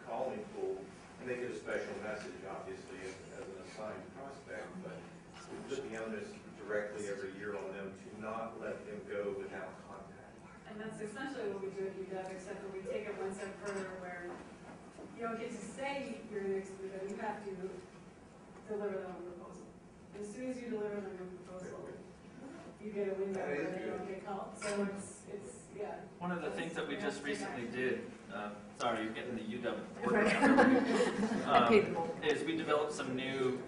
H: calling pool, and they get a special message, obviously, as an assigned prospect, but we put the onus directly every year on them to not let them go without contact.
I: And that's essentially what we do at UW, except that we take it one step further where you don't get to say you're going to exclude them, you have to deliver them a proposal. As soon as you deliver them a proposal, you get a window
H: That is
I: where they
H: good.
I: don't get called. So it's yeah.
A: One of the things that we just recently did, sorry, you're getting the UW
B: Right. I paid them all.
A: is we developed some new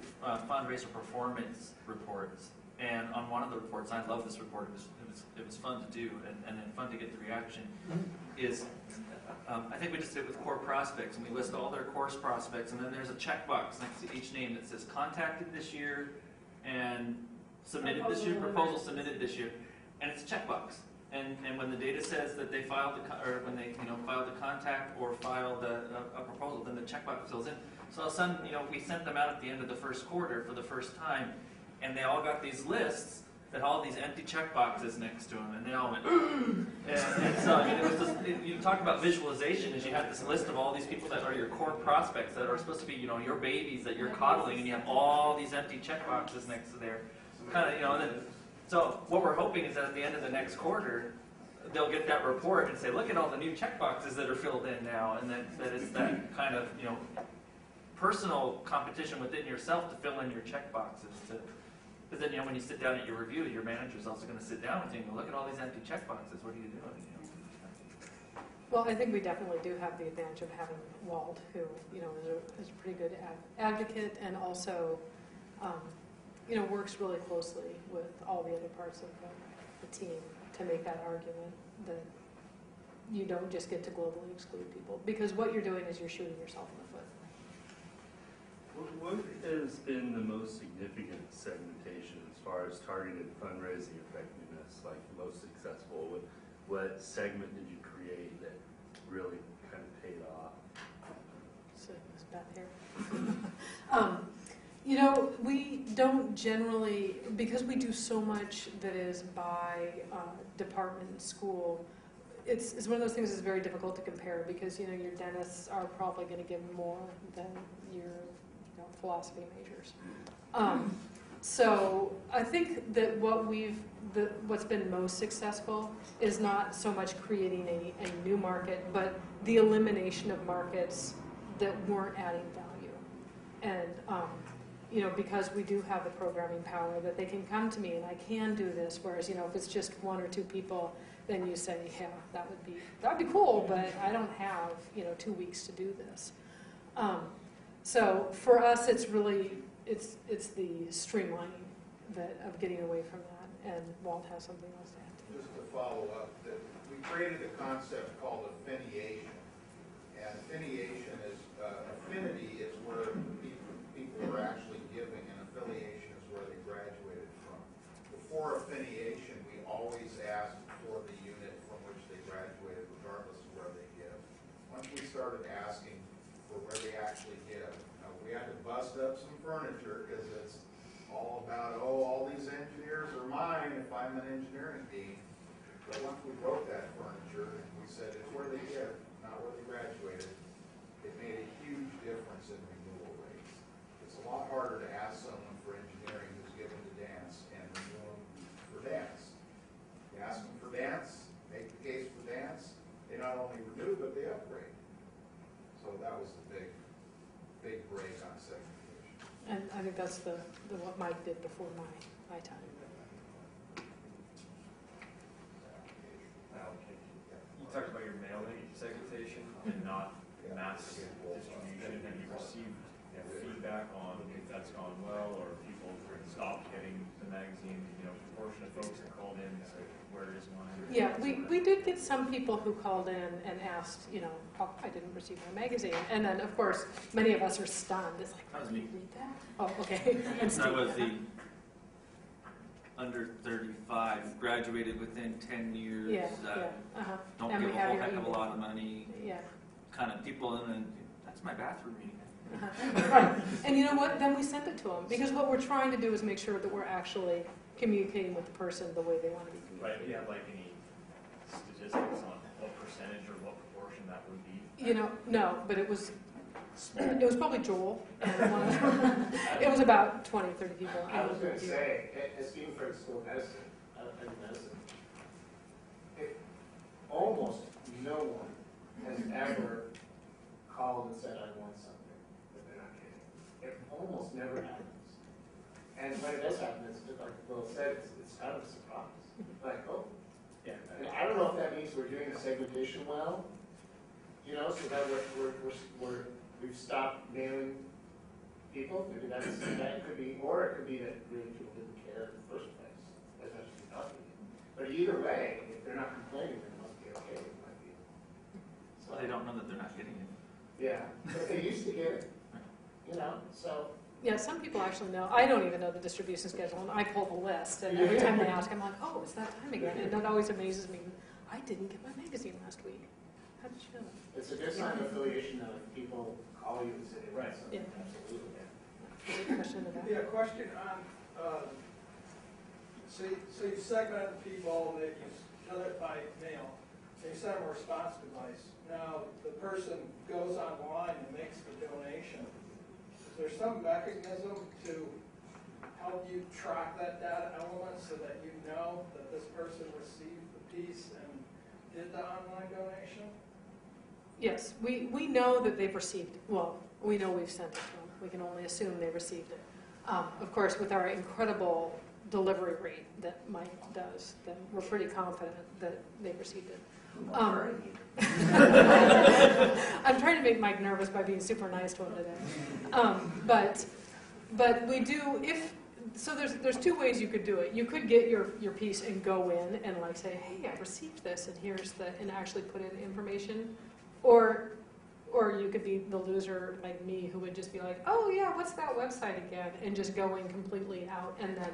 A: fundraiser performance reports. And on one of the reports, I love this report, it was fun to do and then fun to get the reaction, is I think we just did it with core prospects, and we list all their core prospects, and then there's a checkbox next to each name that says contacted this year and submitted this year, proposal submitted this year, and it's a checkbox. And when the data says that they filed or when they filed a contact or filed a proposal, then the checkbox fills in. So all of a sudden, we sent them out at the end of the first quarter for the first time, and they all got these lists that all these empty checkboxes next to them, and they all went, and so it was just, you talk about visualization, is you have this list of all these people that are your core prospects that are supposed to be, your babies that you're coddling, and you have all these empty checkboxes next to there, kind of, and then, so what we're hoping is that at the end of the next quarter, they'll get that report and say, look at all the new checkboxes that are filled in now, and that it's that kind of, personal competition within yourself to fill in your checkboxes. Because then, when you sit down at your review, your manager's also going to sit down with you and go, look at all these empty checkboxes. What are you doing?
B: Well, I think we definitely do have the advantage of having Walt, who is a pretty good advocate, and also works really closely with all the other parts of the team to make that argument that you don't just get to globally exclude people, because what you're doing is you're shooting yourself in the foot.
J: What has been the most significant segmentation as far as targeted fundraising effectiveness, like the most successful? What segment did you create that really kind of paid off?
B: So is Beth here? We don't generally, because we do so much that is by department and school, it's one of those things that's very difficult to compare, because your dentists are probably going to give more than your philosophy majors. So I think that what's been most successful is not so much creating a new market, but the elimination of markets that weren't adding value. And because we do have the programming power that they can come to me and I can do this, whereas if it's just one or two people, then you say, yeah, that'd be cool, but I don't have 2 weeks to do this. So for us, it's really it's the streamlining of getting away from that. And Walt has something else to add.
G: Just to follow up, we created a concept called affiliation, and affiliation is affinity is where people are actually giving, and affiliation is where they graduated from. Before affiliation, we always asked for the unit from which they graduated, regardless of where they give. Once we started asking for where they actually give, we had to bust up some furniture, because it's all about, all these engineers are mine if I'm an engineering dean. But once we broke that furniture, and we said it's where they give, not where they graduated, it made a huge difference in renewal rates. It's a lot harder to ask someone for engineering who's given to dance and renew them for dance. You ask them for dance, make the case for dance, they not only renew, but they upgrade. So that was the big break on segmentation.
B: And I think that's the what Mike did before my time.
K: You talked about your mailing segmentation and not mass distribution. Have you received feedback on if that's gone well, or if people stopped getting the magazine? Proportion of folks that called in and said, where is mine?
B: Yeah, we did get some people who called in and asked, how I didn't receive my magazine. And then, of course, many of us are stunned. It's like,
A: That was
B: did
A: me.
B: you read that? Oh, okay. And
A: That was the under 35, graduated within 10 years, don't
B: And
A: give
B: we
A: a
B: have
A: whole
B: your
A: heck of a
B: email.
A: lot of money,
B: Yeah.
A: kind of people, and then, that's my bathroom reading.
B: Right. And you know what? Then we sent it to them. Because what we're trying to do is make sure that we're actually communicating with the person the way they want to be
K: Right, if
B: communicated.
K: you have like any statistics on what percentage or what proportion that would be?
B: You know, no, but it was probably Joel. It was about 20, 30 people.
L: I was going to say, as being from school medicine, almost no one has ever called and said, I want something that they're not getting. It almost never happens. And when it does happen, it's just like Will said, it's kind of a surprise. Like, oh, yeah. And I don't know if that means we're doing the segmentation well, you know, so that we've stopped mailing people. Maybe that could be, or it could be that really people didn't care in the first place. That's actually nothing. But either way, if they're not complaining, then it must be okay. It might be. So
A: They don't know that they're not getting it.
L: yeah, but they used to get it, you know, so.
B: Yeah, some people actually know. I don't even know the distribution schedule, and I pull the list, and every time they ask, I'm like, oh, it's that time again. And that always amazes me. I didn't get my magazine last week. How did you know?
L: It's a good sign of affiliation though, if people call you and say, right,
B: Yeah.
L: absolutely.
B: Is there a question to that?
D: Yeah, question on, so you segment the people that you done it by mail, so you send them a response device. Now, the person goes online and makes the donation. Is there some mechanism to help you track that data element so that you know that this person received the piece and did the online donation?
B: Yes, we know that they've received it. Well, we know we've sent it to them. We can only assume they received it. Of course, with our incredible delivery rate that Mike does, then we're pretty confident that they've received it. I'm trying to make Mike nervous by being super nice to him today. But we do, so there's two ways you could do it. You could get your piece and go in and like say, hey, I received this, and here's and actually put in information. Or you could be the loser like me who would just be like, oh yeah, what's that website again? And just going completely out, and then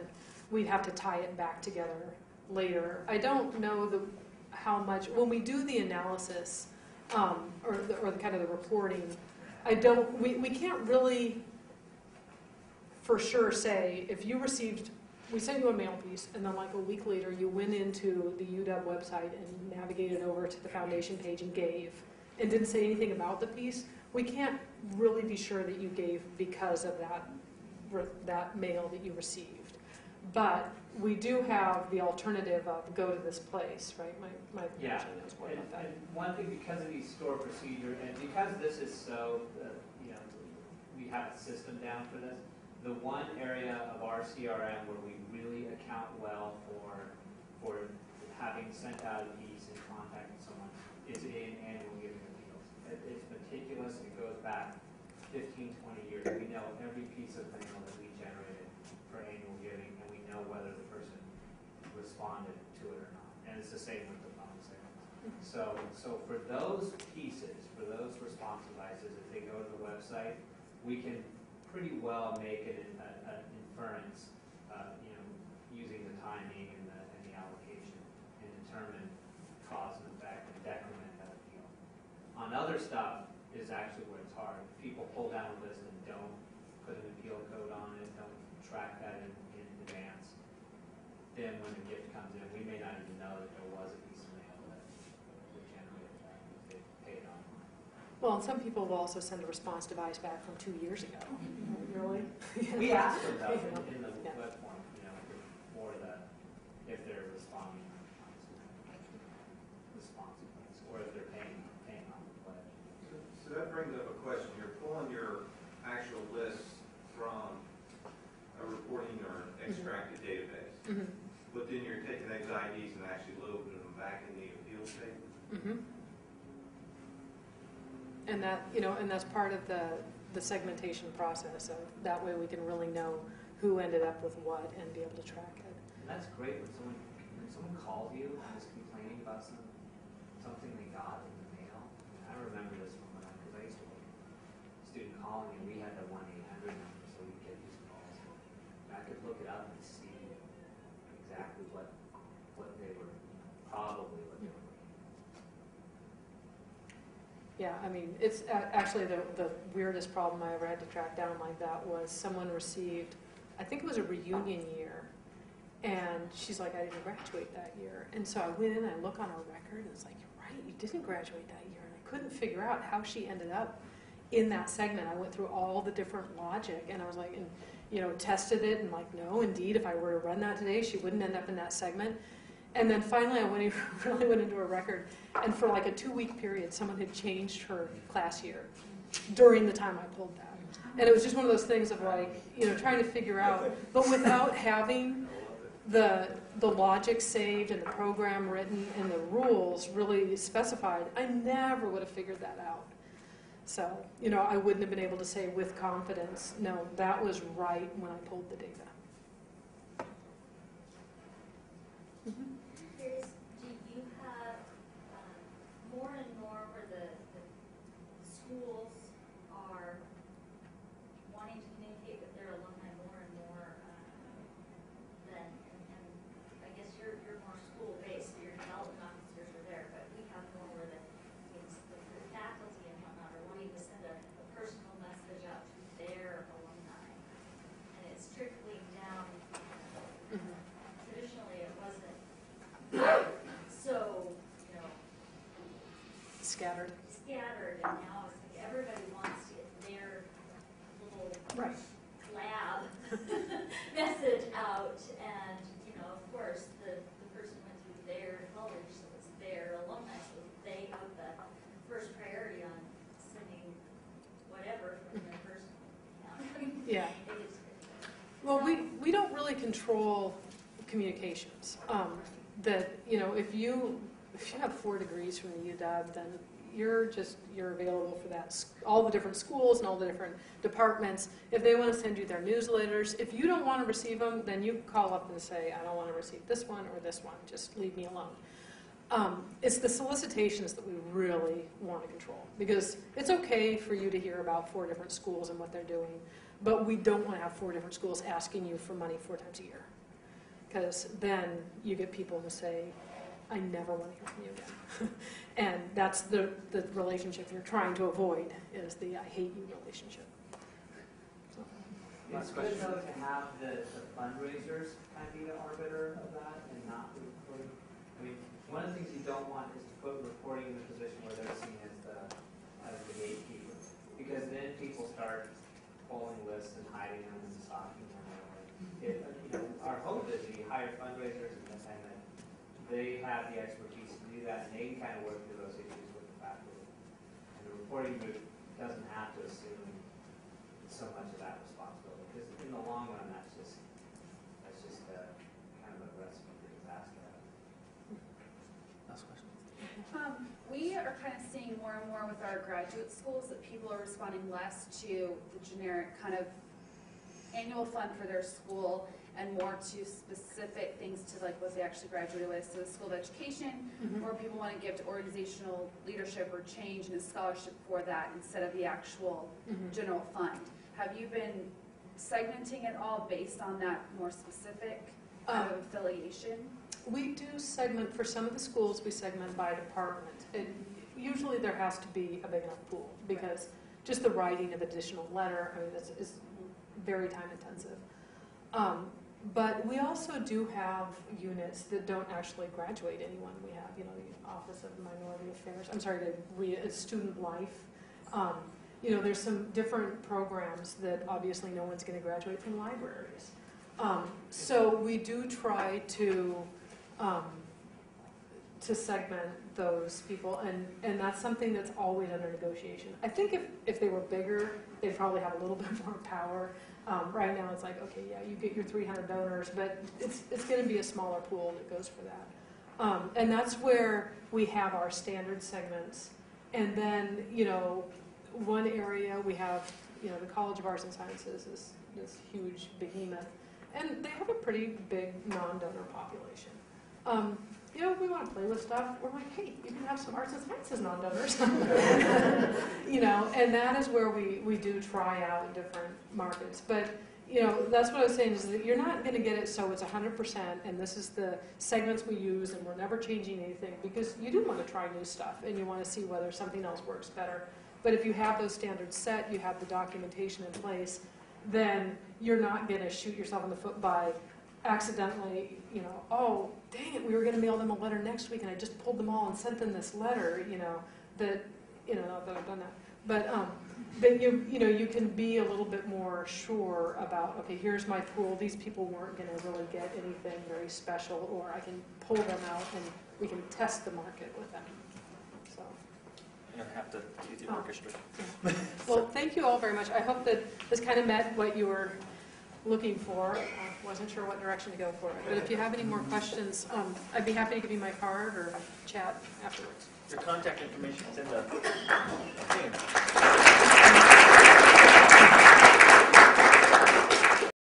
B: we'd have to tie it back together later. I don't know how much, when we do the analysis, or the kind of the reporting, we can't really for sure say, if you received, we sent you a mail piece, and then like a week later you went into the UW website and navigated over to the foundation page and gave, and didn't say anything about the piece, we can't really be sure that you gave because of that mail that you received. But we do have the alternative of go to this place, right? My
C: Yeah,
B: actually knows more about that.
C: and one thing, because of these store procedure, and because this is so, we have a system down for this, the one area of our CRM where we really account well for having sent out a piece and contacting someone is in annual giving appeals. It's meticulous, it goes back 15, 20 years. We know every piece of mail that we generated for annual giving, and we know whether the person responded to it or not. And it's the same with the phone segments. So for those pieces, for those response devices, if they go to the website, we can pretty well make it an inference, using the timing and the allocation, and determine cause and effect and decrement that appeal. On other stuff is actually where it's hard. People pull down a list and don't put an appeal code on it, don't track that in advance. Then when the gift comes in, we may not even know that there was a piece of mail that generated that if they paid online.
B: Well, and some people will also send a response device back from 2 years ago. Really?
C: We ask them though in the
B: Yeah.
C: web form, for if they're responding on response points, or if they're paying on the pledge.
H: So that brings up a question. You're pulling your actual lists from a reporting or extracted database, but then you're taking those IDs and actually loading them back in the appeals table.
B: And that's part of the segmentation process. So that way we can really know who ended up with what and be able to track it.
C: And that's great when someone calls you and is complaining about something they got in the mail. I remember this from because I used to work student calling, and we had the 1-800 number, so we'd get these calls. And I could look it up and see exactly what they were, probably what they were.
B: Yeah, I mean, it's actually the weirdest problem I ever had to track down like that was someone received, I think it was a reunion year, And she's like, I didn't graduate that year. And so I went in and I look on her record, and it's like, you're right, you didn't graduate that year. And I couldn't figure out how she ended up in that segment. I went through all the different logic, and I was like, and tested it, and like, no, indeed, if I were to run that today, she wouldn't end up in that segment. And then finally, I really went into her record, and for like a 2-week period, someone had changed her class year during the time I pulled that. And it was just one of those things of like, trying to figure out, but without having the logic saved and the program written and the rules really specified, I never would have figured that out. So, I wouldn't have been able to say with confidence, no, that was right when I pulled the data. Mm-hmm.
M: Curious, do you have more and more where the schools are wanting to communicate with their alumni more and more than, and I guess you're more school-based, so your development officers are there, but we have more where the faculty and whatnot are wanting to send a personal message out to their alumni, and it's trickling down.
B: Mm-hmm.
M: Traditionally, it wasn't so,
B: Scattered.
M: scattered, and now it's like everybody wants to get their little
B: Right.
M: lab message out, and of course the person went through their college, so it's their alumni, so they have the first priority on sending whatever from their personal account.
B: Yeah. Well, we don't really control communications. If you have 4 degrees from the UW, then you're available for that. All the different schools and all the different departments. If they want to send you their newsletters, if you don't want to receive them, then you call up and say, I don't want to receive this one or this one. Just leave me alone. It's the solicitations that we really want to control, because it's okay for you to hear about 4 different schools and what they're doing, but we don't want to have 4 different schools asking you for money 4 times a year, because then you get people who say, I never want to hear from you again. And that's the relationship you're trying to avoid, is the I hate you relationship. So.
C: It's good though to have the fundraisers kind of be the arbiter of that and not the reporting. I mean, one of the things you don't want is to put reporting in a position where they're seen as the gatekeeper, because then people start pulling lists and hiding them and stalking them. Our hope is that you hire fundraisers and that they have the expertise to do that, and they can kind of work through those issues with the faculty. And the reporting group doesn't have to assume so much of that responsibility, because in the long run, that's just kind of a recipe for disaster.
A: Last question.
N: We are kind of seeing more and more with our graduate schools that people are responding less to the generic kind of annual fund for their school and more to specific things to like what they actually graduated with. So the School of Education, or people want to give to organizational leadership or change and a scholarship for that instead of the actual general fund. Have you been segmenting it all based on that more specific kind of affiliation?
B: We do segment, for some of the schools, we segment by department. Usually there has to be a big enough pool, because just the writing of additional letter, I mean, is very time intensive. But we also do have units that don't actually graduate anyone. We have, the Office of Minority Affairs, Student Life. There's some different programs that obviously no one's going to graduate from libraries. So we do try to segment those people, and that's something that's always under negotiation. I think if they were bigger, they'd probably have a little bit more power. Right now it's like, okay, yeah, you get your 300 donors, but it's going to be a smaller pool that goes for that. And that's where we have our standard segments. And then, one area we have, the College of Arts and Sciences is this huge behemoth. And they have a pretty big non-donor population. If we want to play with stuff, we're like, hey, you can have some arts and sciences non-donors. And that is where we do try out different markets. But, that's what I was saying, is that you're not going to get it so it's 100%, and this is the segments we use, and we're never changing anything, because you do want to try new stuff, and you want to see whether something else works better. But if you have those standards set, you have the documentation in place, then you're not going to shoot yourself in the foot by accidentally, oh, dang it, we were going to mail them a letter next week, and I just pulled them all and sent them this letter, that, not that I've done that. But you can be a little bit more sure about, okay, here's my pool. These people weren't going to really get anything very special, or I can pull them out and we can test the market with them. So.
A: You're gonna have to use the orchestra.
B: Yeah. Well, thank you all very much. I hope that this kind of met what you were looking for. I wasn't sure what direction to go for it. But if you have any more questions, I'd be happy to give you my card or chat afterwards.
A: Your contact information is in the thing.